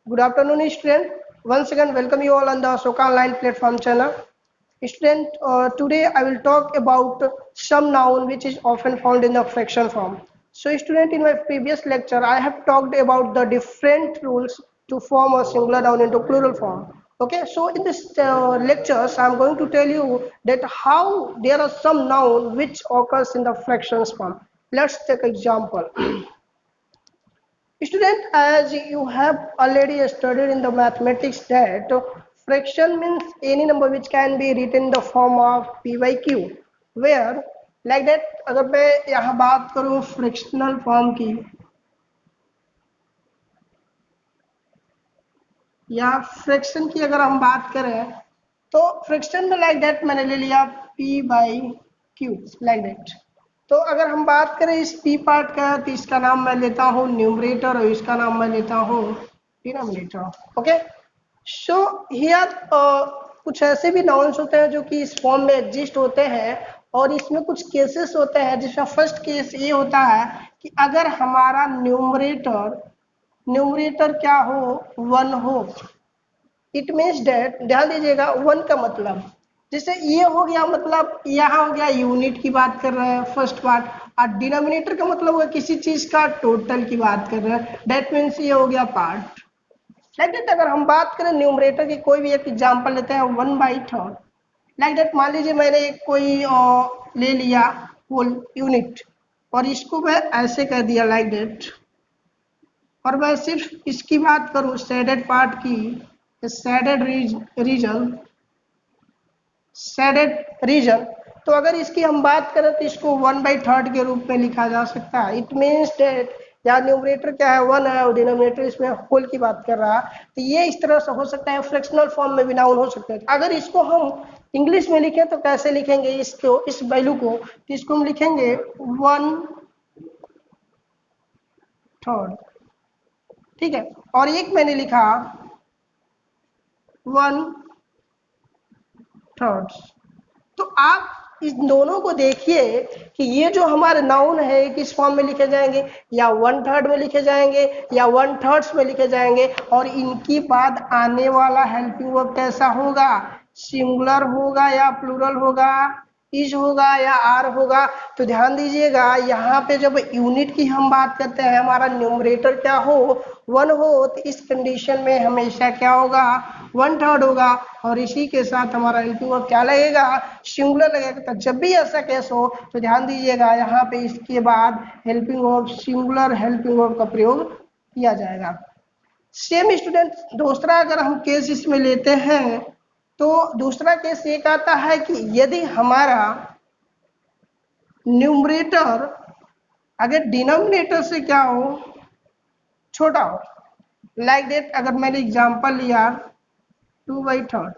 Good afternoon, student. Once again, welcome you all on the Soka Online platform channel. Student, today I will talk about some noun which is often found in the fraction form. So, student, in my previous lecture, I have talked about the different rules to form a singular noun into plural form. Okay, so in this lectures, I'm going to tell you that how there are some noun which occurs in the fractions form. Let's take example. Student, as you have already studied in the mathematics that fraction means any number which can be written in the form of p by q, where like that अगर मैं यहाँ बात करूँ fractional form की या fraction की अगर हम बात करें तो फ्रैक्शन में लाइक दैट मैंने ले लिया p by q like that. तो अगर हम बात करें इस p पार्ट का तो इसका नाम मैं लेता हूँ न्यूमरेटर और इसका नाम मैं लेता हूँ डिनोमिनेटर। ओके, सो हियर कुछ ऐसे भी नाउन्स होते हैं जो कि इस फॉर्म में एग्जिस्ट होते हैं और इसमें कुछ केसेस होते हैं जिसका फर्स्ट केस ये होता है कि अगर हमारा न्यूमरेटर न्यूमरेटर क्या हो, वन हो। इट मीन्स डेट, ध्यान दीजिएगा वन का मतलब जैसे ये हो गया, मतलब यहाँ हो गया यूनिट की बात कर रहे हैं फर्स्ट पार्ट, और डिनोमिनेटर का मतलब हुआ किसी चीज का टोटल की बात कर रहे हैं, डेट मीन्स ये हो गया पार्ट। लाइक दैट अगर हम बात करें न्यूमरेटर की कोई भी एक एग्जांपल लेते हैं one by third. Like that मान लीजिए मैंने कोई ले लिया होल यूनिट और इसको मैं ऐसे कर दिया लाइक दैट, और मैं सिर्फ इसकी बात करूं शेडेड पार्ट की, शेडेड रीजन, शेडेड रीजन, तो अगर इसकी हम बात करें तो इसको वन बाई थर्ड के रूप में लिखा जा सकता है। इट मीन्स डेट यहाँ न्यूमरेटर क्या है, वन है, और डिनोमिनेटर इसमें होल की बात कर रहा है, तो ये इस तरह से हो सकता है। फ्रैक्शनल फॉर्म में भी नाउन हो सकते हैं। अगर इसको हम इंग्लिश में लिखें तो कैसे लिखेंगे इसको, इस वैल्यू को, तो इसको हम लिखेंगे वन थर्ड, ठीक है। और एक मैंने लिखा वन थर्ड्स। तो आप इस दोनों को देखिए कि ये जो हमारे नाउन है किस फॉर्म में लिखे जाएंगे, या वन थर्ड में लिखे जाएंगे या वन थर्ड्स में लिखे जाएंगे, और इनकी बाद आने वाला हेल्पिंग वर्ब कैसा होगा, सिंगुलर होगा या प्लूरल होगा, इज होगा या आर होगा। तो ध्यान दीजिएगा यहाँ पे जब यूनिट की हम बात करते हैं, हमारा न्यूमरेटर क्या हो, वन हो, तो इस कंडीशन में हमेशा क्या होगा, वन थर्ड होगा, और इसी के साथ हमारा हेल्पिंग वर्ब क्या लगेगा, सिंगुलर लगेगा। तो जब भी ऐसा केस हो तो ध्यान दीजिएगा यहाँ पे इसके बाद helping verb, singular helping verb का प्रयोग किया जाएगा। सेम स्टूडेंट, दूसरा अगर हम केस इसमें लेते हैं तो दूसरा केस एक आता है कि यदि हमारा न्यूमरेटर अगर डिनोमिनेटर से क्या हो, छोटा हो। लाइक दैट अगर मैंने एग्जांपल लिया टू बाई थर्ड,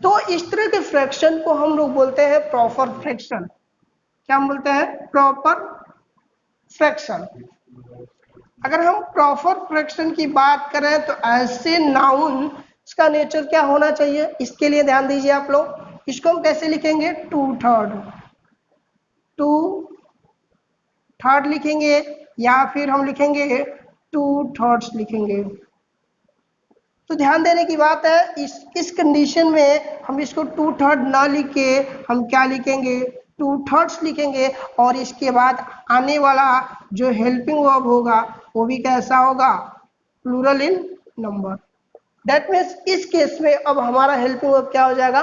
तो इस तरह के फ्रैक्शन को हम लोग बोलते हैं प्रॉपर फ्रैक्शन। क्या हम बोलते हैं, प्रॉपर फ्रैक्शन। अगर हम प्रॉपर फ्रैक्शन की बात करें तो ऐसे नाउन का नेचर क्या होना चाहिए, इसके लिए ध्यान दीजिए आप लोग। इसको हम कैसे लिखेंगे, टू थर्ड, टू थर्ड लिखेंगे, या फिर हम लिखेंगे टू थर्ड्स लिखेंगे। तो ध्यान देने की बात है, इस कंडीशन में हम इसको टू थर्ड ना लिख के हम क्या लिखेंगे, टू थर्ड्स लिखेंगे, और इसके बाद आने वाला जो हेल्पिंग वर्ब होगा वो भी कैसा होगा, plural in number. That means इस केस में अब हमारा हेल्पिंग वर्ब क्या हो जाएगा,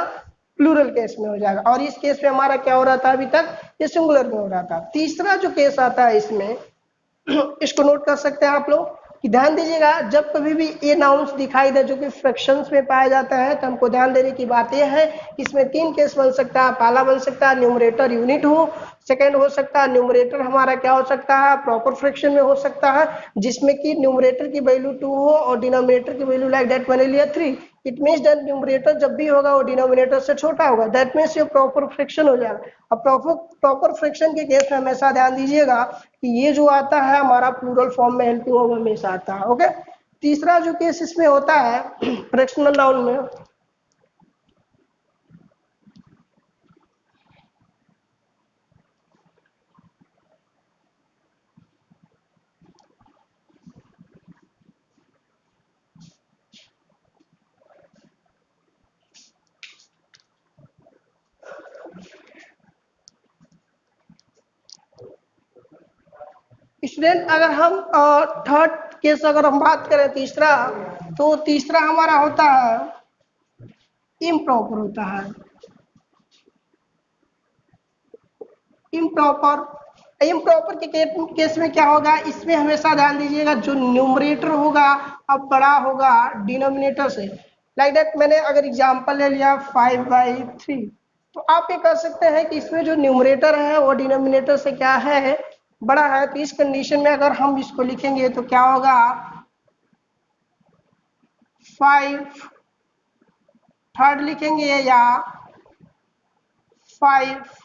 प्लूरल केस में हो जाएगा, और इस केस में हमारा क्या हो रहा था अभी तक, ये सिंगुलर में हो रहा था। तीसरा जो केस आता है इसमें इसको नोट कर सकते हैं आप लोग कि ध्यान दीजिएगा, जब कभी भी ये नाउन्स दिखाई दे जो कि फ्रैक्शंस में पाया जाता है तो हमको ध्यान देने की बात यह है कि इसमें तीन केस बन सकता है। पहला बन सकता है न्यूमरेटर यूनिट हो, सेकेंड हो सकता है न्यूमरेटर हमारा क्या हो सकता है, प्रॉपर फ्रैक्शन में हो सकता है, जिसमें कि न्यूमरेटर की वैल्यू टू हो और डिनोमिनेटर की वैल्यू लाइक दैट मैंने लिया three. It means that numerator जब भी होगा वो डिनोमिनेटर से छोटा होगा, दैट मीन्स ये प्रॉपर फ्रैक्शन हो जाएगा। अब प्रॉपर फ्रैक्शन के केस में हमेशा ध्यान दीजिएगा कि ये जो आता है हमारा प्लूरल फॉर्म में हेल्पिंग वर्ब हमेशा आता है। ओके, तीसरा जो केस इसमें होता है फ्रैक्शनल नाउन में, स्टूडेंट अगर हम थर्ड केस अगर हम बात करें तीसरा, तो तीसरा हमारा होता है इम्प्रॉपर होता है। इम्प्रॉपर इम्प्रॉपर के केस में क्या होगा, इसमें हमेशा ध्यान दीजिएगा जो न्यूमरेटर होगा अब बड़ा होगा डिनोमिनेटर से। लाइक दैट मैंने अगर एग्जांपल ले लिया 5/3, तो आप ये कर सकते हैं कि इसमें जो न्यूमरेटर है वो डिनोमिनेटर से क्या है, बड़ा है। तो इस कंडीशन में अगर हम इसको लिखेंगे तो क्या होगा, 5 थर्ड लिखेंगे या 5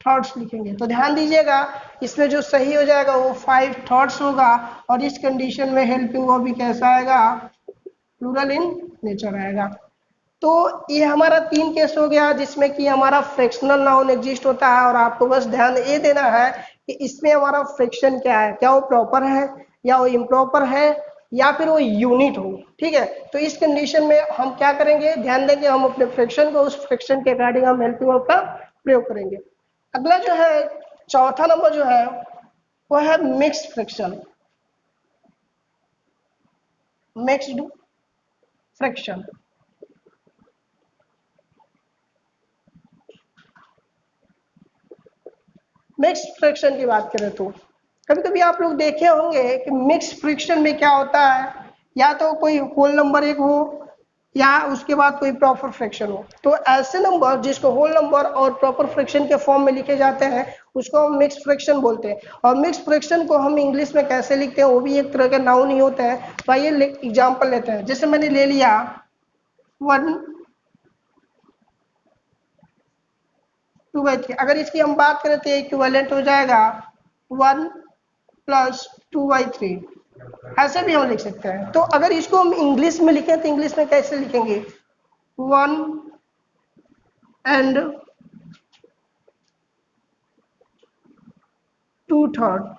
थर्ड्स लिखेंगे। तो ध्यान दीजिएगा इसमें जो सही हो जाएगा वो 5 थर्ड्स होगा, और इस कंडीशन में हेल्पिंग वो भी कैसा आएगा, प्लूरल इन नेचर आएगा। तो ये हमारा 3 केस हो गया जिसमें कि हमारा फ्रैक्शनल नाउन एग्जिस्ट होता है, और आपको बस ध्यान ये देना है कि इसमें हमारा फ्रैक्शन क्या है, क्या वो प्रॉपर है या वो इम्प्रॉपर है या फिर वो यूनिट हो। ठीक है, तो इस कंडीशन में हम क्या करेंगे, ध्यान देंगे हम अपने फ्रैक्शन को, उस फ्रैक्शन के अकॉर्डिंग हम हेल्पिंग वर्ब का प्रयोग करेंगे। अगला जो है चौथा नंबर जो है वो है mixed fraction. Mixed fraction, mixed fraction की बात करें तो कभी कभी आप लोग देखे होंगे कि मिक्स्ड फ्रैक्शन में क्या होता है, या तो कोई होल नंबर एक हो या उसके बाद कोई प्रॉपर फ्रैक्शन हो। तो ऐसे नंबर जिसको होल नंबर और प्रॉपर फ्रैक्शन के फॉर्म में लिखे जाते हैं उसको हम मिक्स्ड फ्रैक्शन बोलते हैं। और मिक्स्ड फ्रैक्शन को हम इंग्लिश में कैसे लिखते हैं, वो भी एक तरह का नाउन ही होता है। तो आइए एग्जाम्पल लेते हैं, जैसे मैंने ले लिया 1/2/3, अगर इसकी हम बात करें तो इक्विवेलेंट हो जाएगा 1 + 2/3, ऐसे भी हम लिख सकते हैं। तो अगर इसको हम इंग्लिश में लिखें तो इंग्लिश में कैसे लिखेंगे, 1/2/3।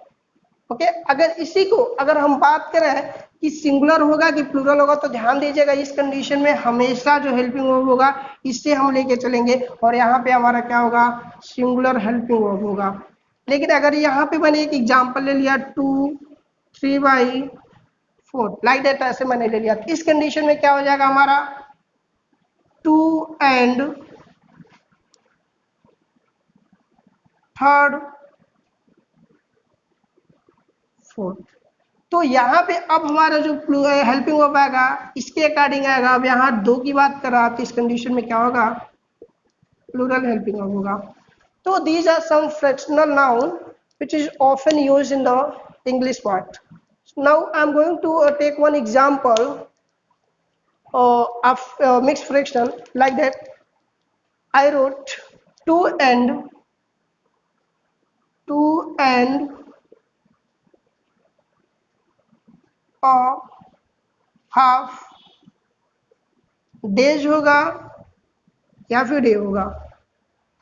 ओके, अगर इसी को अगर हम बात करें कि सिंगुलर होगा कि प्लूरल होगा, तो ध्यान दीजिएगा इस कंडीशन में हमेशा जो हेल्पिंग वर्ब होगा इससे हम लेके चलेंगे, और यहाँ पे हमारा क्या होगा, सिंगुलर हेल्पिंग वर्ब होगा। लेकिन अगर यहाँ पे मैंने एक एग्जांपल ले लिया 2/3/4, लाइक दैट ऐसे मैंने ले लिया, तो इस कंडीशन में क्या हो जाएगा हमारा 2/3/4। तो यहाँ पे अब हमारा जो हेल्पिंग वर्ब आएगा इसके अकॉर्डिंग आएगा। अब यहाँ 2 की बात कर रहा तो इस कंडीशन में क्या होगा, प्लूरल हेल्पिंग वर्ब होगा। तो these are some fractional noun which is often used in the English part. Now I'm going to take one example of mixed fraction, like that I wrote 2 and a half days होगा या फिर day होगा।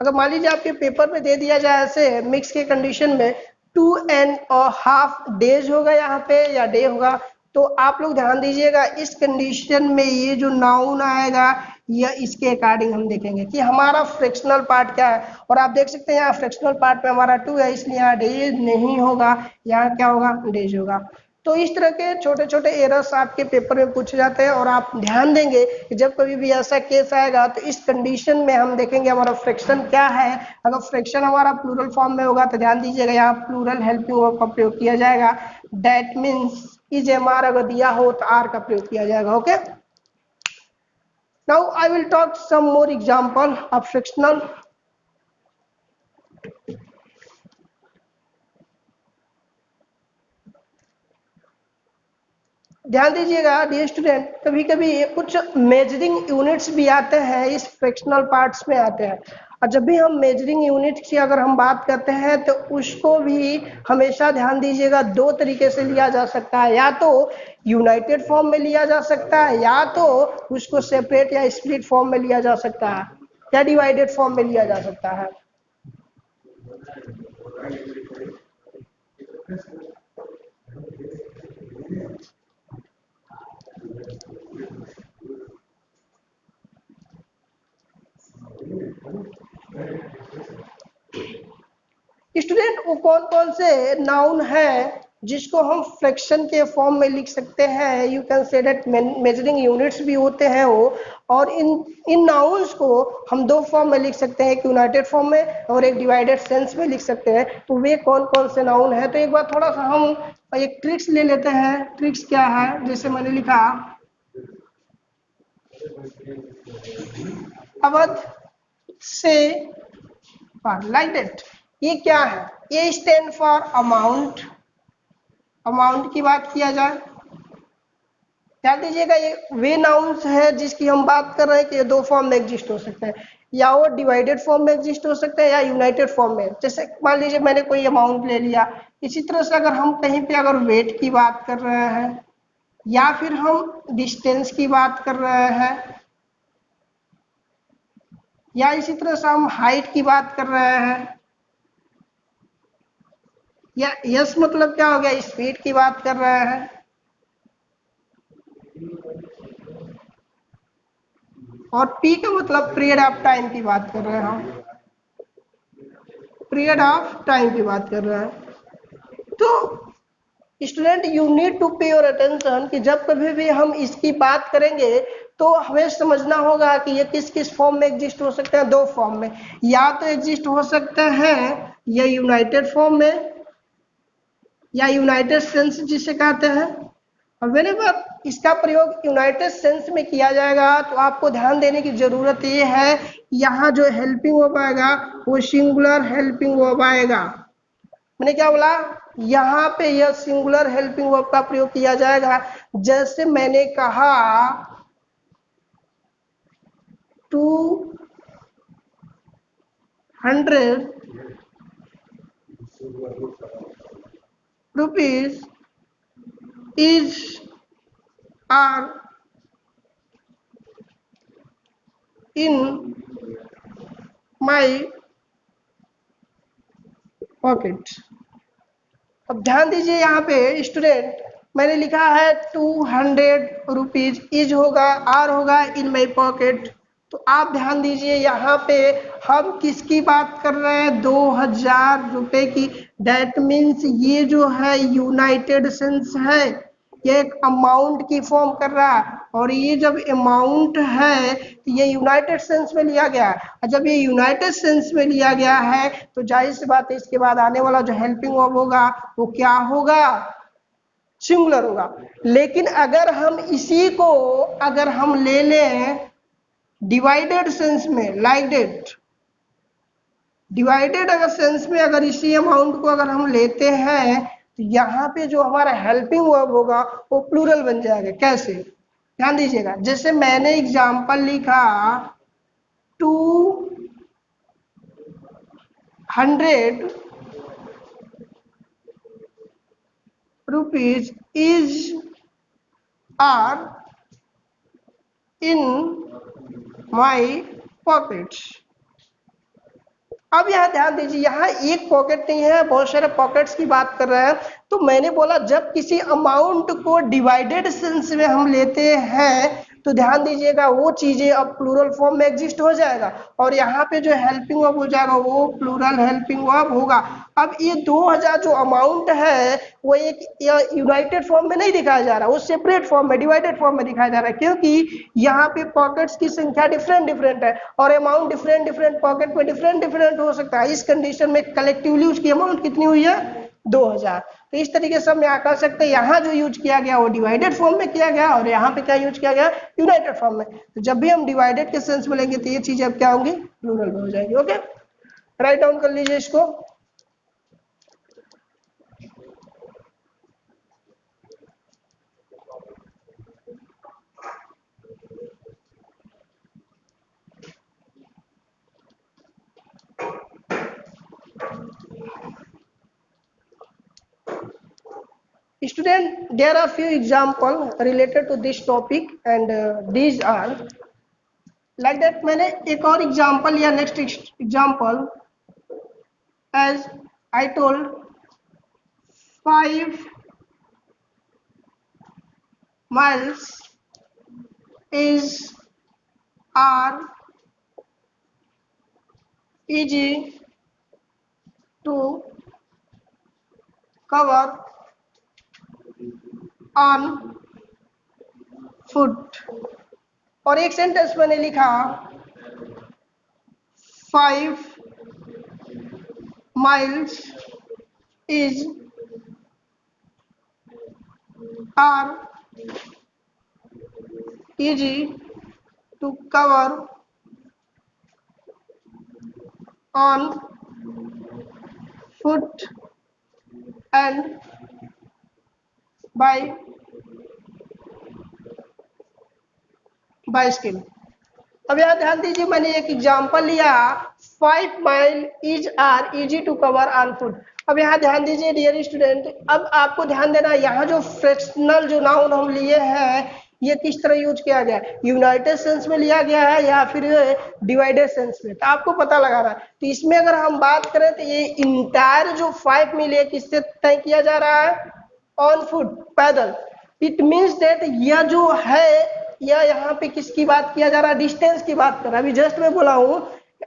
अगर मान लीजिए आपके paper में दे दिया जाए ऐसे मिक्स के कंडीशन में 2.5 डेज होगा यहाँ पे या डे होगा, तो आप लोग ध्यान दीजिएगा इस कंडीशन में ये जो नाउन आएगा या इसके अकॉर्डिंग हम देखेंगे कि हमारा फ्रैक्शनल पार्ट क्या है। और आप देख सकते हैं यहाँ फ्रैक्शनल पार्ट पे हमारा 2 है, इसलिए यहाँ डेज नहीं होगा, यहाँ क्या होगा, डेज होगा। तो इस तरह के छोटे छोटे एरर्स आपके पेपर में पूछे जाते हैं, और आप ध्यान देंगे कि जब कभी भी ऐसा केस आएगा तो इस कंडीशन में हम देखेंगे हमारा फ्रैक्शन क्या है। अगर फ्रैक्शन हमारा प्लूरल फॉर्म में होगा तो ध्यान दीजिएगा यहाँ प्लूरल हेल्पिंग वर्ब का प्रयोग किया जाएगा। That means is am are अगर दिया हो तो आर का प्रयोग किया जाएगा। Okay, now I will talk some more example of fractional. ध्यान दीजिएगा डियर स्टूडेंट, कभी कभी कुछ मेजरिंग यूनिट्स भी आते हैं इस फ्रैक्शनल पार्ट्स में आते हैं, और जब भी हम मेजरिंग यूनिट की अगर हम बात करते हैं तो उसको भी हमेशा ध्यान दीजिएगा 2 तरीके से लिया जा सकता है, या तो यूनाइटेड फॉर्म में लिया जा सकता है या तो उसको सेपरेट या स्प्लिट फॉर्म में लिया जा सकता है या डिवाइडेड फॉर्म में लिया जा सकता है। स्टूडेंट वो कौन कौन से नाउन है जिसको हम फ्रैक्शन के फॉर्म में लिख सकते हैं? You can say that measuring units भी होते हैं वो, और इन नाउन्स को हम दो फॉर्म में लिख सकते हैं, एक यूनाइटेड फॉर्म में और एक डिवाइडेड सेंस में लिख सकते हैं। तो वे कौन कौन से नाउन है? तो एक बार थोड़ा सा हम एक ट्रिक्स ले लेते हैं। ट्रिक्स क्या है? जैसे मैंने लिखा अवध से पर, लाइक दैट। ये क्या है? ये स्टैंड फॉर अमाउंट। अमाउंट की बात किया जाए, ध्यान दीजिएगा ये वे नाउन्स है जिसकी हम बात कर रहे हैं कि ये दो फॉर्म में एग्जिस्ट हो सकते हैं, या वो डिवाइडेड फॉर्म में एग्जिस्ट हो सकते हैं या यूनाइटेड फॉर्म में। जैसे मान लीजिए मैंने कोई अमाउंट ले लिया, इसी तरह से अगर हम कहीं पे अगर वेट की बात कर रहे हैं या फिर हम डिस्टेंस की बात कर रहे हैं या इसी तरह से हम हाइट की बात कर रहे हैं, या यस मतलब क्या हो गया, स्पीड की बात कर रहे हैं, और पी का मतलब पीरियड ऑफ टाइम की बात कर रहे हैं, हम पीरियड ऑफ टाइम की बात कर रहे हैं। तो स्टूडेंट यू नीड टू पे योर अटेंशन कि जब कभी भी हम इसकी बात करेंगे तो हमें समझना होगा कि ये किस किस फॉर्म में एग्जिस्ट हो सकते हैं। दो फॉर्म में, या तो एग्जिस्ट हो सकते हैं ये यूनाइटेड फॉर्म में या यूनाइटेड सेंस जिसे कहते हैं। और व्हेनेवर इसका प्रयोग यूनाइटेड सेंस में किया जाएगा तो आपको ध्यान देने की जरूरत ये है, यहाँ जो हेल्पिंग वर्ब आएगा वो सिंगुलर हेल्पिंग वर्ब आएगा। मैंने क्या बोला? यहाँ पे यह सिंगुलर हेल्पिंग वर्ब का प्रयोग किया जाएगा। जैसे मैंने कहा 200 rupees is are in my pocket। अब ध्यान दीजिए यहाँ पे स्टूडेंट, मैंने लिखा है 200 रुपीज, इज होगा आर होगा इन माई पॉकेट। तो आप ध्यान दीजिए यहाँ पे हम किसकी बात कर रहे हैं? 2000 रुपए की। दैट मीन्स ये जो है यूनाइटेड सेंस है, ये एक अमाउंट की फॉर्म कर रहा है, और ये जब अमाउंट है तो ये यूनाइटेड सेंस में लिया गया है। और जब ये यूनाइटेड सेंस में लिया गया है तो जाहिर सी बात है इसके बाद आने वाला जो हेल्पिंग वर्ब होगा वो क्या होगा? सिंगुलर होगा। लेकिन अगर हम इसी को अगर हम ले लें डिवाइडेड सेंस में, लाइक दैट, डिवाइडेड अगर सेंस में अगर इसी अमाउंट को अगर हम लेते हैं तो यहाँ पे जो हमारा हेल्पिंग वर्ब होगा वो प्लूरल बन जाएगा। कैसे? ध्यान दीजिएगा, जैसे मैंने एग्जांपल लिखा 200 rupees is are in my pockets। अब यहाँ ध्यान दीजिए, यहाँ एक पॉकेट नहीं है, बहुत सारे पॉकेट्स की बात कर रहे हैं। तो मैंने बोला जब किसी अमाउंट को डिवाइडेड सेंस में हम लेते हैं तो ध्यान दीजिएगा वो चीजें अब प्लूरल फॉर्म में एग्जिस्ट हो जाएगा, और यहाँ पे जो हेल्पिंग वर्ब हो जाएगा वो प्लूरल हेल्पिंग वर्ब होगा। अब ये 2000 जो अमाउंट है वो एक यूनाइटेड फॉर्म में नहीं दिखाया जा रहा, वो सेपरेट फॉर्म में, डिवाइडेड फॉर्म में दिखाया जा रहा है, क्योंकि यहाँ पे पॉकेट्स की संख्या डिफरेंट डिफरेंट है और अमाउंट डिफरेंट डिफरेंट पॉकेट में डिफरेंट डिफरेंट हो सकता है। इस कंडीशन में कलेक्टिवली उसकी अमाउंट कितनी हुई है? 2000। तो इस तरीके से हम यहाँ कर सकते हैं, यहाँ जो यूज किया गया वो डिवाइडेड फॉर्म में किया गया और यहाँ पे क्या यूज किया गया? यूनाइटेड फॉर्म में। तो जब भी हम डिवाइडेड के सेंस में लेंगे तो ये चीजें अब क्या होंगी? प्लूरल में हो जाएगी। ओके, राइट डाउन कर लीजिए इसको। Student, there are few examples related to this topic and these are like that। मैंने एक और एग्जाम्पल लिया, next example, as I told 5 miles is are easy to cover on foot. और एक sentence मैंने लिखा 5 miles is are easy to cover on foot and by bicycle। अब यहाँ ध्यान दीजिए, मैंने एक एग्जांपल लिया 5 mile is are easy to cover on foot. अब यहाँ ध्यान दीजिए डियर स्टूडेंट, अब आपको ध्यान देना यहाँ जो फ्रैक्शनल जो नाउन हम लिए हैं ये किस तरह यूज किया गया है, यूनाइटेड सेंस में लिया गया है या फिर डिवाइडेड सेंस में, तो आपको पता लगा रहा है। तो इसमें अगर हम बात करें तो ये इंटायर जो 5 मील है किससे तय किया जा रहा है, ऑन फुट, पैदल। इट मीन्स दैट यह जो है यह यहाँ पे किसकी बात किया जा रहा है, डिस्टेंस की बात कर रहा है। अभी जस्ट मैं बोला हूँ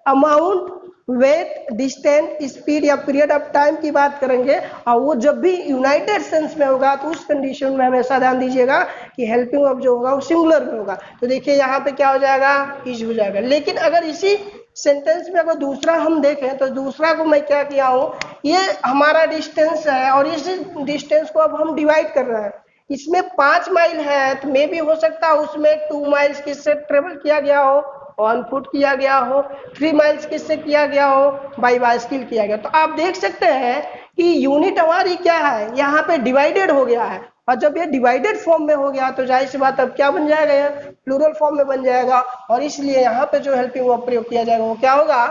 अमाउंट, वेट, डिस्टेंस, स्पीड या पीरियड ऑफ टाइम की बात करेंगे, और वो जब भी यूनाइटेड सेंस में होगा तो उस कंडीशन में हमेशा ध्यान दीजिएगा कि हेल्पिंग वर्ब जो होगा वो सिंगुलर में होगा। तो देखिए यहाँ पे क्या हो जाएगा, इज हो जाएगा। लेकिन अगर इसी सेंटेंस में अगर दूसरा हम देखें तो दूसरा को मैं क्या किया हूँ, ये हमारा डिस्टेंस है और इस डिस्टेंस को अब हम डिवाइड कर रहे हैं। इसमें 5 माइल है तो मे भी हो सकता है उसमें 2 माइल्स किससे ट्रेवल किया गया हो, ऑन फुट किया गया हो, 3 माइल्स किससे किया गया हो, बाई बाइसिकल किया गया। तो आप देख सकते हैं कि यूनिट हमारी क्या है, यहाँ पे डिवाइडेड हो गया है, और जब ये डिवाइडेड फॉर्म में हो गया तो जाहिर सी बात अब क्या बन जाएगा, ये प्लूरल फॉर्म में बन जाएगा, और इसलिए यहाँ पे जो हेल्पिंग वर्ब प्रयोग किया जाएगा वो क्या होगा,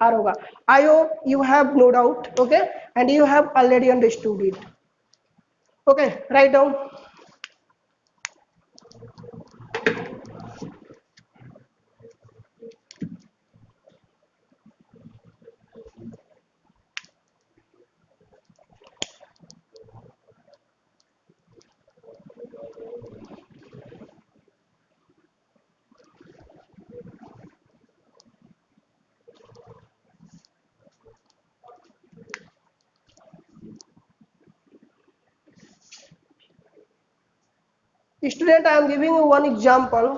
आर होगा। I hope you have no doubt, okay, and you have already understood it. Okay, write down. Student, I am giving you one example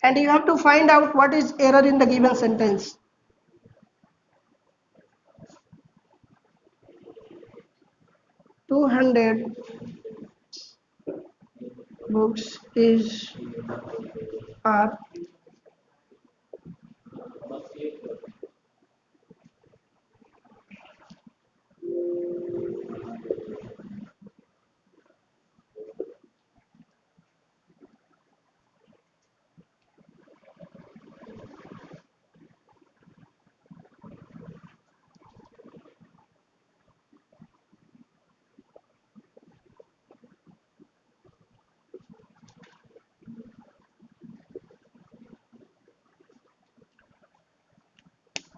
and you have to find out what is error in the given sentence. "200 books is are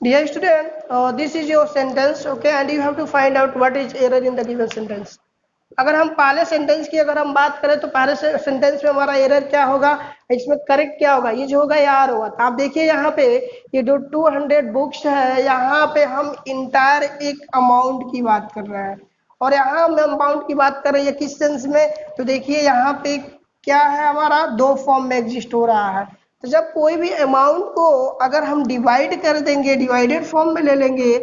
Dear student, this is your sentence, okay, and you have to find out what is error in the given sentence. अगर हम पहले sentence की अगर हम बात करें तो पहले सेंटेंस में हमारा एरर क्या होगा, इसमें करेक्ट क्या होगा, ये जो होगा या आर होगा। तो आप देखिए यहाँ पे ये जो 200 बुक्स है यहाँ पे हम इंटायर एक अमाउंट की बात कर रहे हैं, और यहाँ हम अमाउंट की बात कर रहे हैं किस सेंस में, तो देखिए यहाँ पे क्या है, हमारा दो फॉर्म में एग्जिस्ट हो रहा है। तो जब कोई भी अमाउंट को अगर हम डिवाइड कर देंगे, डिवाइडेड फॉर्म में ले लेंगे,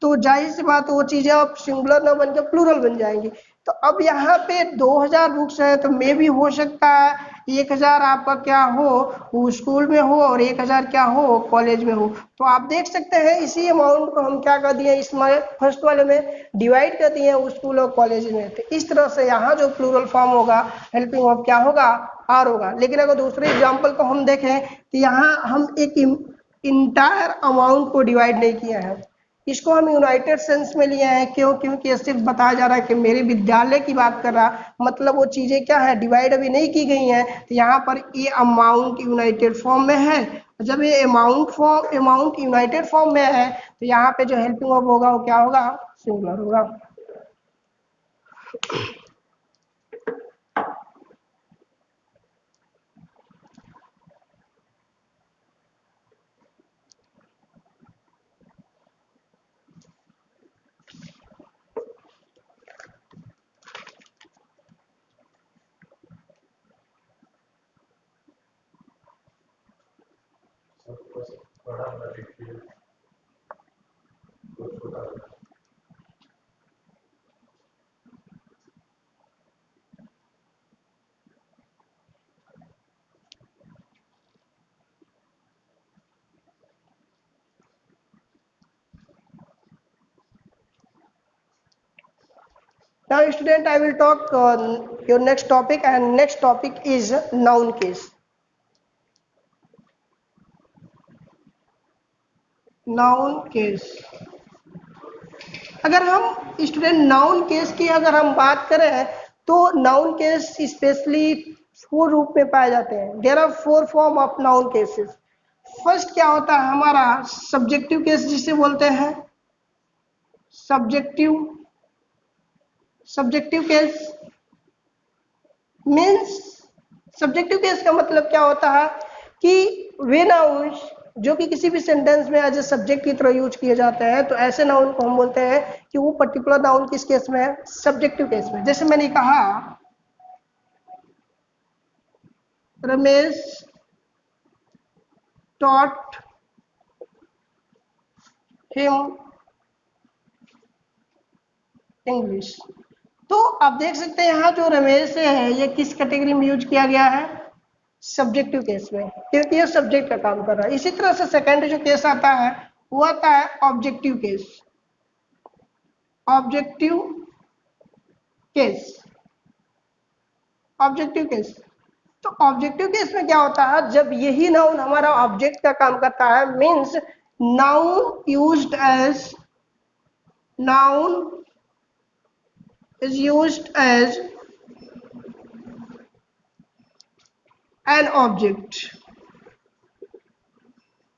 तो जाहिर सी बात वो चीजें अब सिंगुलर ना बनकर प्लूरल बन जाएंगी। तो अब यहाँ पे 2000 बुक्स है तो मे भी हो सकता है 1000 आपका क्या हो, वो स्कूल में हो, और 1000 क्या हो, कॉलेज में हो। तो आप देख सकते हैं इसी अमाउंट को हम क्या कर दिए, इसमें फर्स्ट वाले में डिवाइड कर दिए स्कूल और कॉलेज में। तो इस तरह से यहाँ जो प्लूरल फॉर्म होगा हेल्पिंग वर्ब क्या होगा, आर होगा। लेकिन अगर दूसरे एग्जाम्पल को हम देखें तो यहाँ हम एक इंटायर अमाउंट को डिवाइड नहीं किया है, इसको हम यूनाइटेड सेंस में लिए हैं। क्यों, क्योंकि सिर्फ बताया जा रहा है कि मेरे विद्यालय की बात कर रहा, मतलब वो चीजें क्या है, डिवाइड अभी नहीं की गई हैं। तो यहाँ पर ये अमाउंट यूनाइटेड फॉर्म में है, जब ये अमाउंट यूनाइटेड फॉर्म में है तो यहाँ पे जो हेल्पिंग वर्ब होगा वो क्या होगा, सिंगुलर होगा। Now, student, I will talk your next topic, and next topic is noun case. Noun case. अगर हम स्टूडेंट नाउन केस की अगर हम बात करें तो नाउन केस स्पेशली 4 रूप में पाए जाते हैं. There are 4 form of noun cases. First क्या होता है हमारा सब्जेक्टिव केस जिसे बोलते हैं. Subjective case means subjective case का मतलब क्या होता है कि वे नाउन्स जो कि किसी भी सेंटेंस में एज ए सब्जेक्ट की तरह यूज किए जाते हैं, तो ऐसे नाउन को हम बोलते हैं कि वो पर्टिकुलर नाउन किस केस में है, सब्जेक्टिव केस में. जैसे मैंने कहा रमेश टॉट हिम इंग्लिश. तो आप देख सकते हैं यहाँ जो रमेश है ये किस कैटेगरी में यूज किया गया है, सब्जेक्टिव केस में, क्योंकि ये सब्जेक्ट का काम कर रहा है. इसी तरह से सेकंड जो केस आता है वो आता है ऑब्जेक्टिव केस. Objective case. तो ऑब्जेक्टिव केस में क्या होता है, जब यही नाउन हमारा ऑब्जेक्ट का काम करता है, means noun is used as an object.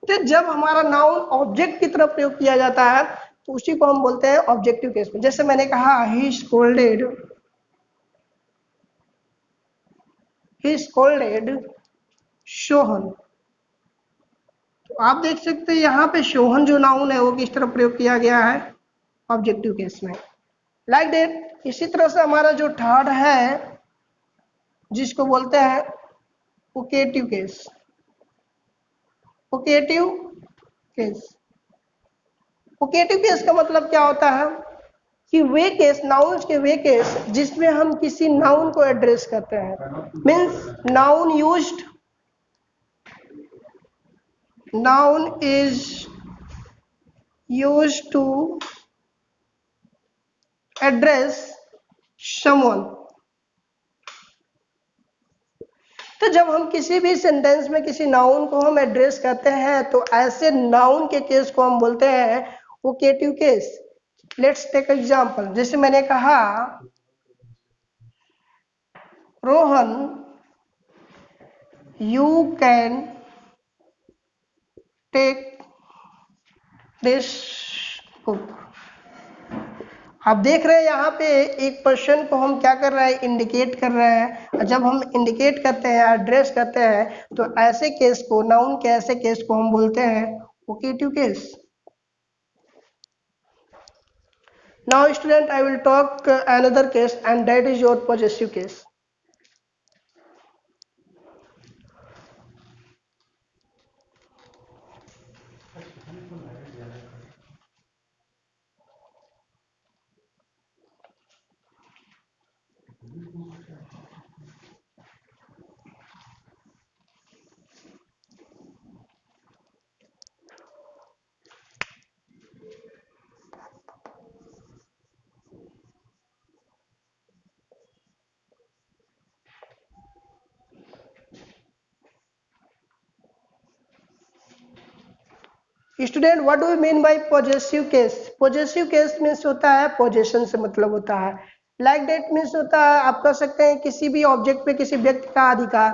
तो जब हमारा नाउन ऑब्जेक्ट की तरफ प्रयोग किया जाता है तो उसी को हम बोलते हैं ऑब्जेक्टिव केस में. जैसे मैंने कहा he scolded शोहन. तो आप देख सकते हैं यहाँ पे शोहन जो नाउन है वो किस तरह प्रयोग किया गया है, ऑब्जेक्टिव केस में. Like that. इसी तरह से हमारा जो थर्ड है जिसको बोलते हैं ओकेटिव केस. ओकेटिव केस का मतलब क्या होता है कि वे केस, नाउन्स के वे केस जिसमें हम किसी नाउन को एड्रेस करते हैं. Means noun is used to address someone. तो जब हम किसी भी सेंटेंस में किसी नाउन को हम एड्रेस करते हैं तो ऐसे नाउन के केस को हम बोलते हैं vocative case. Let's take example. जैसे मैंने कहा Rohan you can take this book. आप देख रहे हैं यहाँ पे एक पर्सन को हम क्या कर रहे हैं, इंडिकेट कर रहे हैं. जब हम इंडिकेट करते हैं, एड्रेस करते हैं, तो ऐसे केस को, नाउन के ऐसे केस को हम बोलते हैं vocative case. Now student, I will talk another case, and that is your possessive case. Student, what do you mean by possessive case? Possessive case means होता है पोजेशन से मतलब होता है. लाइक दैट मीन्स होता है, आप कह सकते हैं किसी भी ऑब्जेक्ट पे किसी व्यक्ति का अधिकार,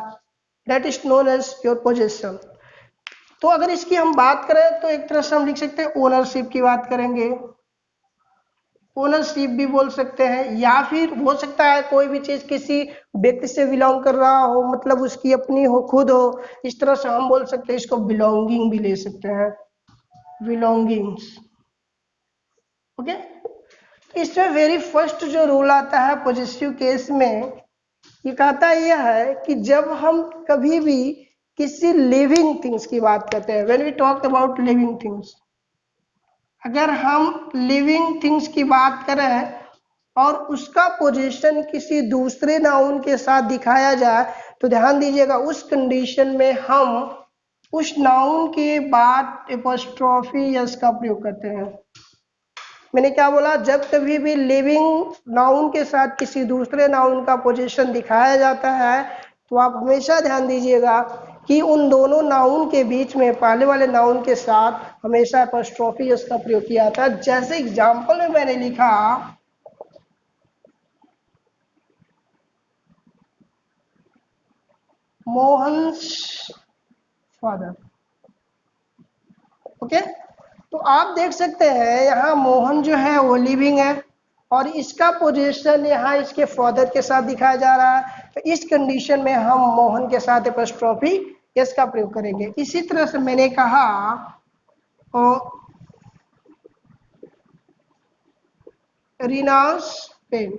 that is known as your possession. तो अगर इसकी हम बात करें तो एक तरह से हम लिख सकते हैं ओनरशिप की बात करेंगे. ओनरशिप भी बोल सकते हैं, या फिर हो सकता है कोई भी चीज किसी व्यक्ति से बिलोंग कर रहा हो, मतलब उसकी अपनी हो, खुद हो. इस तरह से हम बोल सकते हैं, इसको बिलोंगिंग भी ले सकते हैं, बिलोंगिंग्स. ओके. इसमें वेरी फर्स्ट जो रूल आता है पॉजिटिव केस में, ये कहता यह है कि जब हम कभी भी किसी लिविंग थिंग्स की बात करते हैं, when we talk about living things, अगर हम लिविंग थिंग्स की बात करें और उसका पोजीशन किसी दूसरे नाउन के साथ दिखाया जाए तो ध्यान दीजिएगा उस कंडीशन में हम उस नाउन के बाद एपोस्ट्रोफी यस का प्रयोग करते हैं। मैंने क्या बोला, जब कभी भी लिविंग नाउन के साथ किसी दूसरे नाउन का पोजीशन दिखाया जाता है तो आप हमेशा ध्यान दीजिएगा कि उन दोनों नाउन के बीच में पहले वाले नाउन के साथ हमेशा एपोस्ट्रोफी यस का प्रयोग किया जाता है। जैसे एग्जाम्पल में मैंने लिखा मोहन्स फादर, ओके। तो आप देख सकते हैं यहाँ मोहन जो है वो लिविंग है और इसका पोजीशन यहाँ इसके फादर के साथ दिखाया जा रहा है, तो इस कंडीशन में हम मोहन के साथ एपोस्ट्रोफी यस का प्रयोग करेंगे। इसी तरह से मैंने कहा रीनास पेन,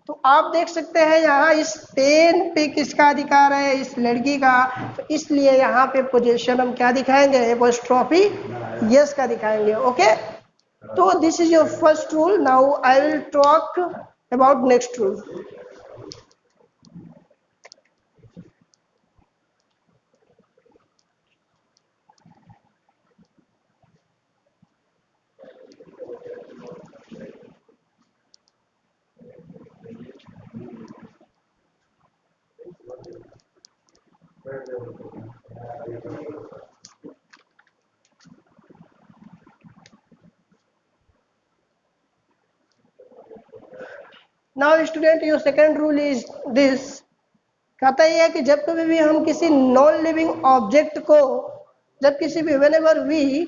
तो आप देख सकते हैं यहाँ इस पेन पे किसका अधिकार है, इस लड़की का, तो इसलिए यहाँ पे पोजीशन हम क्या दिखाएंगे, एपोस्ट्रोफी यस का दिखाएंगे, ओके। तो this is your first rule. Now I will talk about next rule. Now student your second rule is this, कहता यह है कि जब कभी भी हम किसी नॉन लिविंग ऑब्जेक्ट को, जब किसी भी whenever we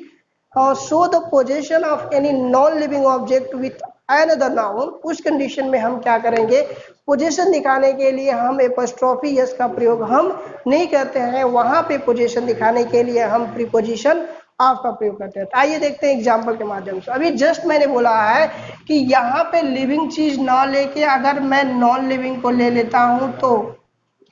show the position of any non living object with another noun, उस कंडीशन में हम क्या करेंगे, पोजीशन दिखाने के लिए हम एपोस्ट्रोफी यस का प्रयोग हम नहीं करते हैं, वहां पे पोजीशन दिखाने के लिए हम प्रीपोजिशन ऑफ का प्रयोग करते हैं। तो आइए देखते हैं एग्जाम्पल के माध्यम से। अभी जस्ट मैंने बोला है कि यहाँ पे लिविंग चीज ना लेके अगर मैं नॉन लिविंग को ले लेता हूं, तो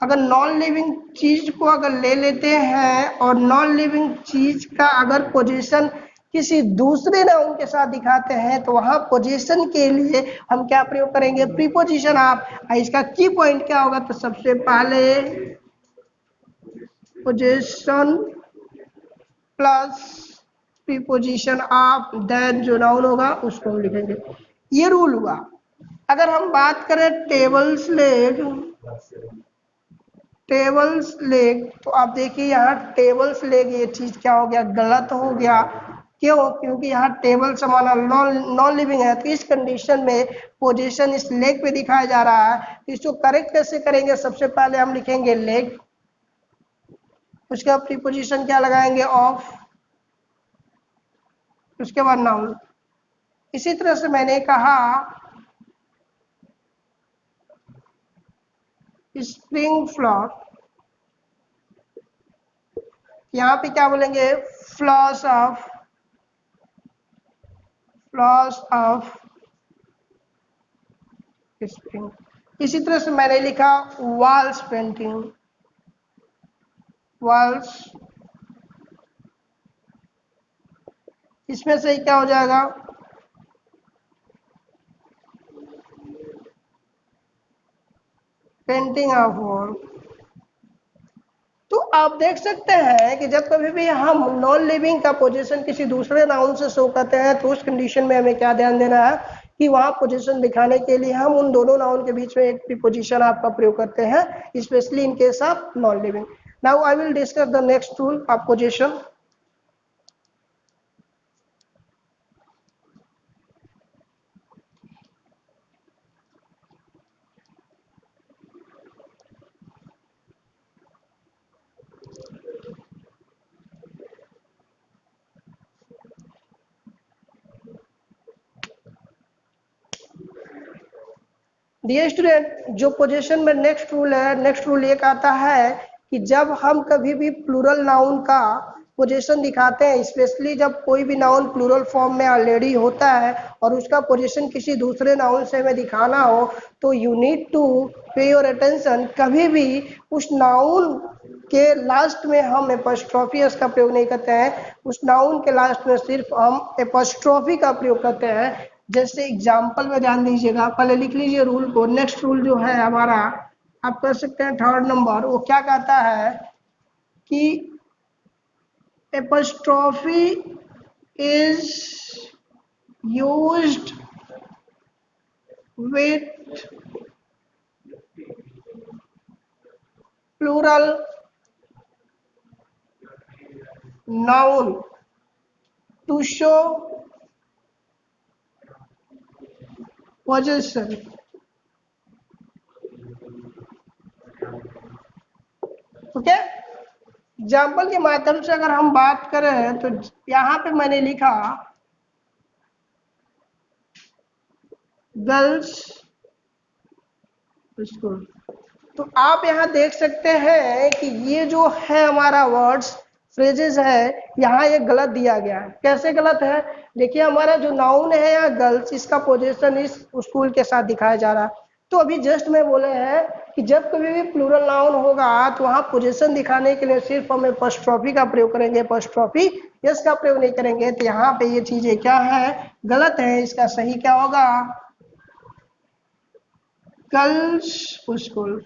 अगर नॉन लिविंग चीज को अगर ले लेते हैं और नॉन लिविंग चीज का अगर पोजीशन किसी दूसरे नाउन के साथ दिखाते हैं तो वहां पोजीशन के लिए हम क्या प्रयोग करेंगे, प्रीपोजिशन ऑफ। इसका की पॉइंट क्या होगा, तो सबसे पहले position plus preposition of, then जो नाउन होगा उसको हम लिखेंगे। ये रूल हुआ। अगर हम बात करें टेबल्स लेग, टेबल्स लेग, तो आप देखिए यहाँ टेबल्स लेग ये चीज क्या हो गया, गलत हो गया। क्यों, क्योंकि यहाँ टेबल हमारा नॉन लिविंग है, तो इस कंडीशन में पोजीशन इस लेग पे दिखाया जा रहा है। तो इसको करेक्ट कैसे करेंगे, सबसे पहले हम लिखेंगे लेग, उसके बाद प्रीपोजिशन क्या लगाएंगे, ऑफ, उसके बाद नाउन। इसी तरह से मैंने कहा स्प्रिंग फ्लोर, यहाँ पे क्या बोलेंगे, floss of, floss of spring. इसी तरह से मैंने लिखा वॉल्स पेंटिंग, वॉल्स, इसमें से क्या हो जाएगा, पेंटिंग ऑफ वॉल। तो आप देख सकते हैं कि जब कभी भी हम नॉन लिविंग का पोजीशन किसी दूसरे नाउन से शो करते हैं तो उस कंडीशन में हमें क्या ध्यान देना है कि वहां पोजीशन दिखाने के लिए हम उन दोनों नाउन के बीच में एक प्रीपोजिशन आपका प्रयोग करते हैं, specially in case of non living. Now I will discuss the next rule of position. Dear student, जो पोजीशन में नेक्स्ट रूल है, नेक्स्ट रूल ये कहता है कि जब हम कभी भी प्लूरल नाउन का पोजीशन दिखाते हैं, स्पेशली जब कोई भी नाउन प्लूरल फॉर्म में ऑलरेडी होता है और उसका पोजीशन किसी दूसरे नाउन से हमें दिखाना हो, तो यू नीड टू पे योर अटेंशन, कभी भी उस नाउन के लास्ट में हम एपोस्ट्रोफी एस का प्रयोग नहीं करते हैं, उस नाउन के लास्ट में सिर्फ हम एपोस्ट्रोफी का प्रयोग करते हैं। जैसे एग्जाम्पल में ध्यान दीजिएगा, पहले लिख लीजिए रूल को। नेक्स्ट रूल जो है हमारा, आप कर सकते हैं थर्ड नंबर, वो क्या कहता है कि apostrophe is used with plural noun to show possession. ओके, एग्जाम्पल के माध्यम से अगर हम बात करें तो यहाँ पे मैंने लिखा गर्ल्स स्कूल। तो आप यहाँ देख सकते हैं कि ये जो है हमारा वर्ड्स फ्रेजेस है, यहाँ ये गलत दिया गया है। कैसे गलत है? देखिए हमारा जो नाउन है यहाँ गर्ल्स, इसका पोजीशन इस स्कूल के साथ दिखाया जा रहा है। तो अभी जस्ट में बोले हैं कि जब कभी भी प्लूरल नाउन होगा तो वहाँ पोजीशन दिखाने के लिए सिर्फ हम एपोस्ट्रोफी का प्रयोग करेंगे, एपोस्ट्रोफी यस का प्रयोग नहीं करेंगे। तो यहाँ पे ये चीजें क्या है, गलत है। इसका सही क्या होगा? Girls school.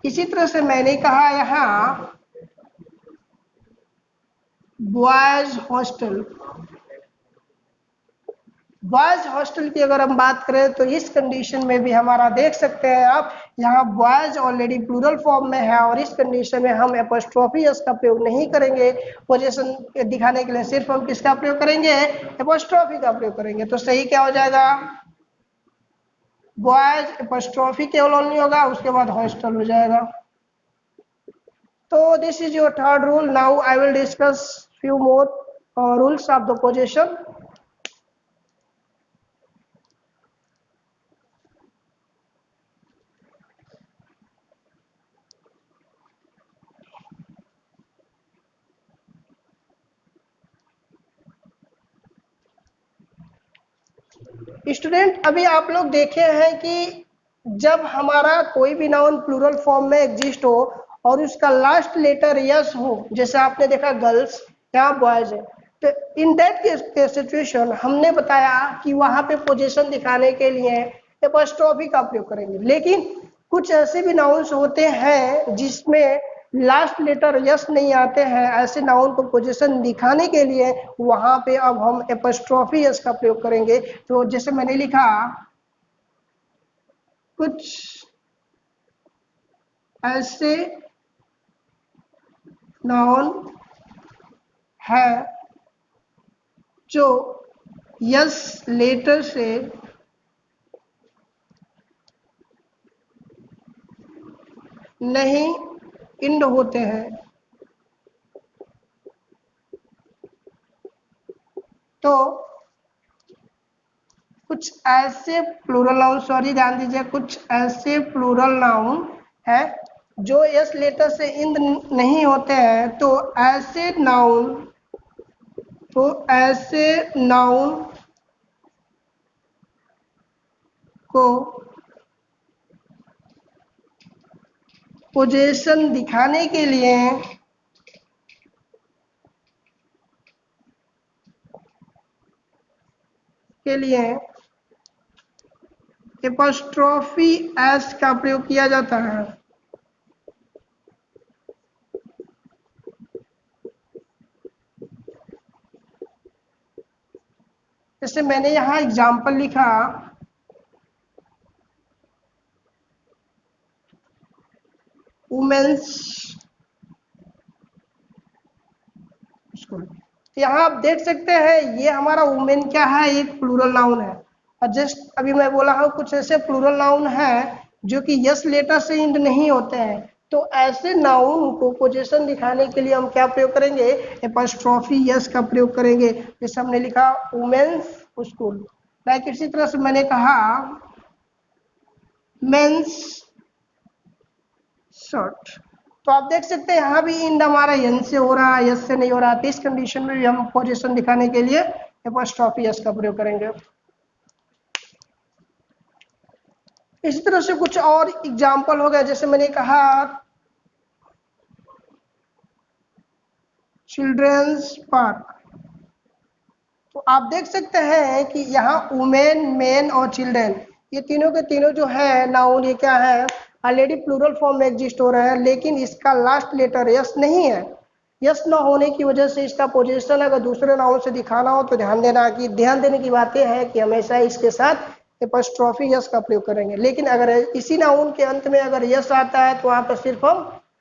इसी तरह से मैंने कहा यहाँ बॉयज हॉस्टल। बॉयज हॉस्टल की अगर हम बात करें तो इस कंडीशन में भी हमारा देख सकते हैं आप, यहाँ बॉयज ऑलरेडी प्लूरल फॉर्म में है और इस कंडीशन में हम एपोस्ट्रोफी एस का प्रयोग नहीं करेंगे। पोजीशन दिखाने के लिए सिर्फ हम किसका प्रयोग करेंगे? एपोस्ट्रोफी का प्रयोग करेंगे। तो सही क्या हो जाएगा? बॉयज एपोस्ट्रोफी केवल ओनली होगा, उसके बाद हॉस्टल हो जाएगा। तो this is your third rule. Now I will discuss few more rules of the possession. Student, अभी आप लोग देखे हैं कि जब हमारा कोई भी नाउन प्लूरल फॉर्म में एग्जिस्ट हो और उसका लास्ट लेटर यस हो, जैसे आपने देखा गर्ल्स, यहाँ बॉयज है, तो इन दैट के सिचुएशन हमने बताया कि वहां पे पोजीशन दिखाने के लिए एपोस्ट्रोफी का प्रयोग करेंगे। लेकिन कुछ ऐसे भी नाउन्स होते हैं जिसमें लास्ट लेटर यस नहीं आते हैं, ऐसे नाउन को पोजीशन दिखाने के लिए वहां पे अब हम एपोस्ट्रोफी यस का प्रयोग करेंगे। तो जैसे मैंने लिखा कुछ ऐसे नाउन है जो यस लेटर से नहीं इंड होते हैं। तो कुछ ऐसे प्लूरल नाउन, सॉरी ध्यान दीजिए, कुछ ऐसे प्लूरल नाउन है जो यस लेटर से इंड नहीं होते हैं। तो ऐसे नाउन को पोजीशन दिखाने के लिए एपोस्ट्रोफी एस का प्रयोग किया जाता है। जैसे मैंने यहाँ एग्जाम्पल लिखा वुमेन्स स्कूल। यहाँ आप देख सकते हैं ये हमारा वुमेन क्या है, एक प्लूरल नाउन है। और जस्ट अभी मैं बोला हूँ कुछ ऐसे प्लूरल नाउन है जो कि यस लेटर से इंड नहीं होते हैं। तो ऐसे नाउन को पोजीशन दिखाने के लिए हम क्या प्रयोग करेंगे? एपोस्ट्रोफी यस का प्रयोग करेंगे। जैसे हमने लिखा वुमेन्स स्कूल। लाइक इसी तरह से मैंने कहा मेंस शर्ट। तो आप देख सकते हैं यहाँ भी इंड हमारा एन से हो रहा है, यस से नहीं हो रहा। तो इस कंडीशन में भी हम पोजीशन दिखाने के लिए एपोस्ट्रोफी यस का प्रयोग करेंगे। इसी तरह से कुछ और एग्जाम्पल हो गया। जैसे मैंने कहा चिल्ड्रंस पार्क। तो आप देख सकते हैं कि यहाँ वुमेन, मेन और चिल्ड्रन, ये तीनों के तीनों जो है नाउन, ये क्या है, ऑलरेडी प्लूरल फॉर्म में एग्जिस्ट हो रहा है, लेकिन इसका लास्ट लेटर यस नहीं है। यस ना होने की वजह से इसका पोजीशन अगर दूसरे नाउन से दिखाना हो तो ध्यान देने की बात यह है कि हमेशा इसके साथ एपॉस्ट्रोफी यस का प्रयोग करेंगे। लेकिन अगर इसी नाउन के अंत में अगर यस आता है तो वहाँ पर सिर्फ हम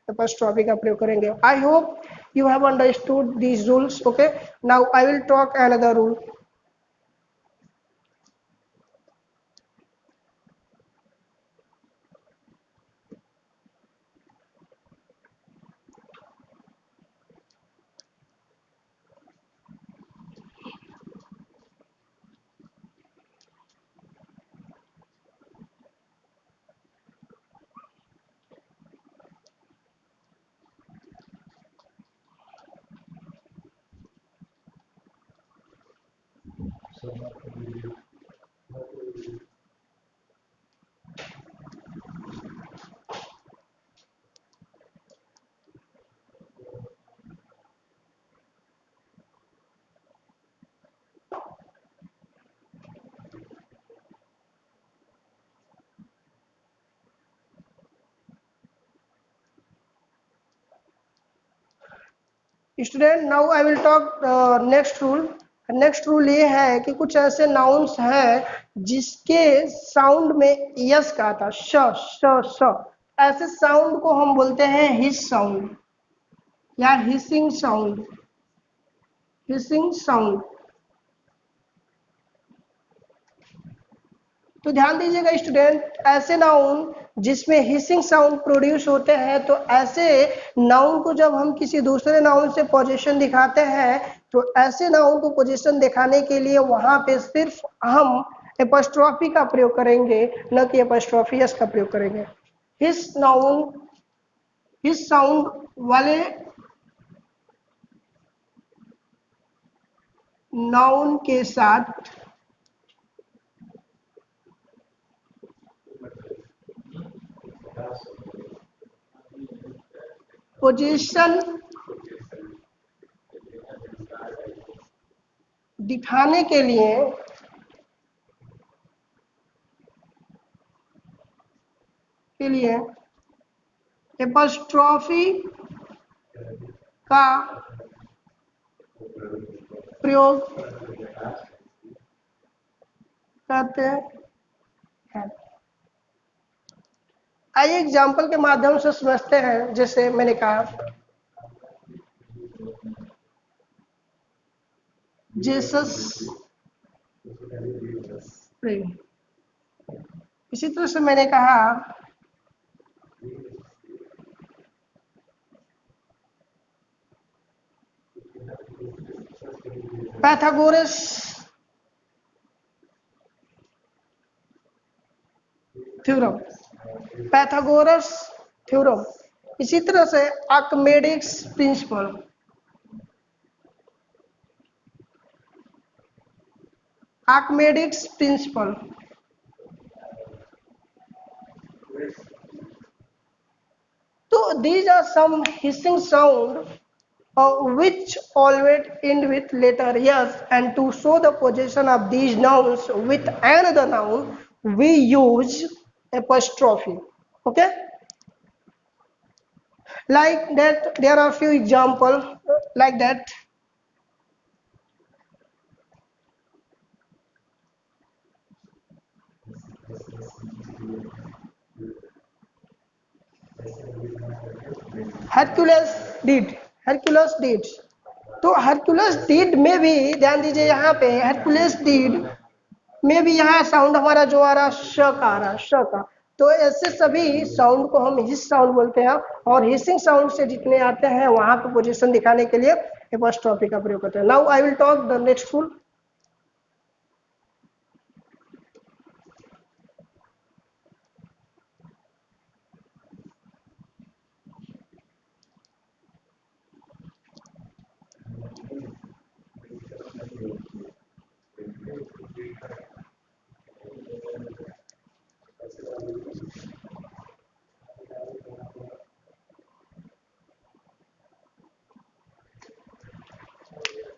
एपॉस्ट्रोफी का प्रयोग करेंगे। I hope you have understood these rules. Okay, now I will talk another rule. Student, now I will talk next rule. Next rule ये है कि कुछ ऐसे नाउन्स हैं जिसके साउंड में यस का आता, श श श, ऐसे साउंड को हम बोलते हैं हिस साउंड या हिसिंग साउंड। Hissing sound. तो ध्यान दीजिएगा स्टूडेंट, ऐसे नाउन जिसमें हिसिंग साउंड प्रोड्यूस होते हैं, तो ऐसे नाउन को जब हम किसी दूसरे नाउन से पोजीशन दिखाते हैं तो ऐसे नाउन को पोजीशन दिखाने के लिए वहां पे सिर्फ हम एपॉस्ट्रोफी का प्रयोग करेंगे, न कि एपॉस्ट्रोफियस का प्रयोग करेंगे। हिस नाउन, हिस साउंड वाले नाउन के साथ पोजीशन दिखाने के लिए एपॉस्ट्रोफी का प्रयोग करते हैं। आइए एग्जाम्पल के माध्यम से समझते हैं। जैसे मैंने कहा जीसस प्रेम, इसी तरह से मैंने कहा पैथागोरस थ्योरम, पैथागोरस थ्योरम। इसी तरह से Archimedes principal, Archimedes principal. So these are some hissing sound which always end with letter yes, and to show the position of these nouns with another noun we use apostrophe. Okay, like that there are few examples like that. Hercules did, Hercules did। तो Hercules deed में भी ध्यान दीजिए, यहाँ पे Hercules deed में भी यहाँ साउंड हमारा जो आ रहा श का आ रहा, श का। तो ऐसे सभी साउंड को हम हिस साउंड बोलते हैं, और हिसिंग साउंड से जितने आते हैं वहां पे पोजीशन दिखाने के लिए एपॉस्ट्रोफी का प्रयोग करते हैं। Now I will talk the next rule.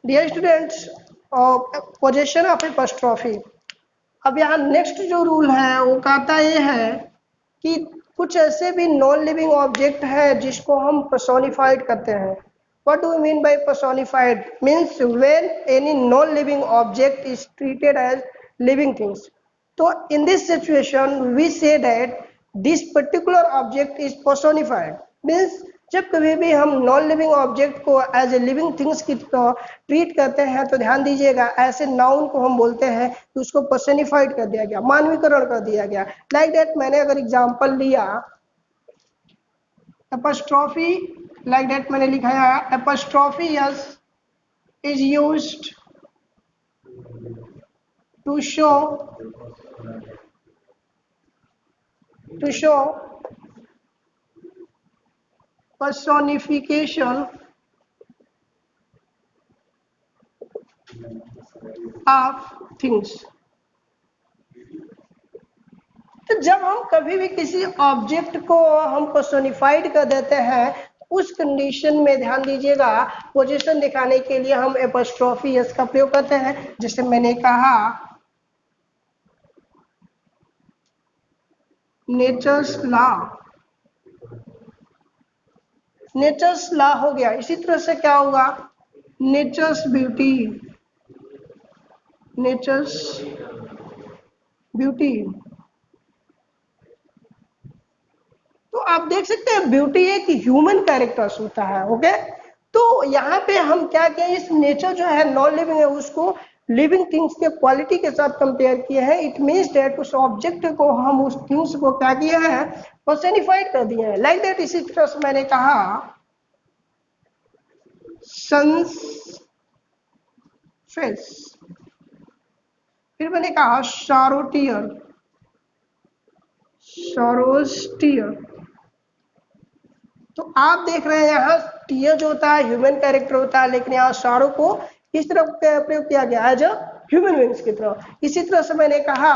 Dear students, possession of apostrophe. अब यहाँ नेक्स्ट जो रूल है वो कहता ये है कि कुछ ऐसे भी नॉन लिविंग ऑब्जेक्ट है जिसको हम पर्सोनिफाइड करते हैं। What do we mean by personified? Means when any non living object is treated as living things. तो in this situation we say that this particular object is personified. Means जब कभी भी हम नॉन लिविंग ऑब्जेक्ट को as a living things की treat करते हैं तो ध्यान दीजिएगा ऐसे नाउन को हम बोलते हैं कि उसको पर्सनिफाइड कर दिया गया, मानवीकरण कर दिया गया। लाइक दैट मैंने अगर एग्जांपल लिया एपस्ट्रॉफी, लाइक दैट मैंने लिखा है apostrophe S is used to show personification of things। तो जब हम कभी भी किसी ऑब्जेक्ट को हम पर्सोनिफाइड कर देते हैं उस कंडीशन में ध्यान दीजिएगा पोजीशन दिखाने के लिए हम एपस्ट्रॉफी एस का प्रयोग करते हैं। जैसे मैंने कहा नेचर्स लॉ, नेचर्स लॉ हो गया। इसी तरह से क्या होगा नेचर्स ब्यूटी, नेचर्स ब्यूटी। तो आप देख सकते हैं ब्यूटी एक ह्यूमन कैरेक्टर्स होता है। ओके, तो यहाँ पे हम क्या किया इस नेचर जो है नॉन लिविंग है उसको लिविंग थिंग्स के क्वालिटी के साथ कंपेयर किए हैं। इट मीन्स दैट उस ऑब्जेक्ट को हम उस थिंग्स को क्या किया है पर्सनिफाइड कर दिए हैं। लाइक दैट इसी तरह से मैंने कहा सन्स फेस, फिर मैंने कहा शारोटियर, शारोस्टियर। तो आप देख रहे हैं यहाँ टीयर जो होता है ह्यूमन कैरेक्टर होता है लेकिन यहाँ शारो को किस तरह प्रयोग किया गया एज अ ह्यूमन बींग्स की तरह। इसी तरह से मैंने कहा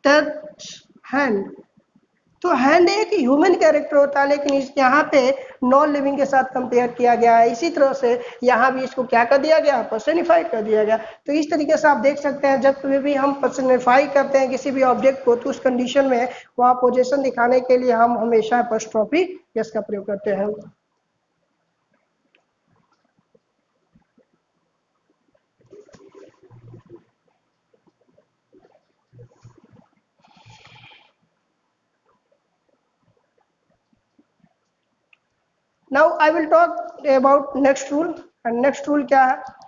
टच हैंड। तो हैंड एक ह्यूमन कैरेक्टर होता है लेकिन इस यहाँ पे नॉन लिविंग के साथ कंपेयर किया गया है। इसी तरह से यहाँ भी इसको क्या कर दिया गया पर्सनिफाइड कर दिया गया। तो इस तरीके से आप देख सकते हैं जब कभी भी हम पर्सनिफाई करते हैं किसी भी ऑब्जेक्ट को तो उस कंडीशन में वहाँ पोजीशन दिखाने के लिए हम हमेशा एपॉस्ट्रोफी यस का प्रयोग करते हैं। Now I will talk about next rule, and next rule क्या है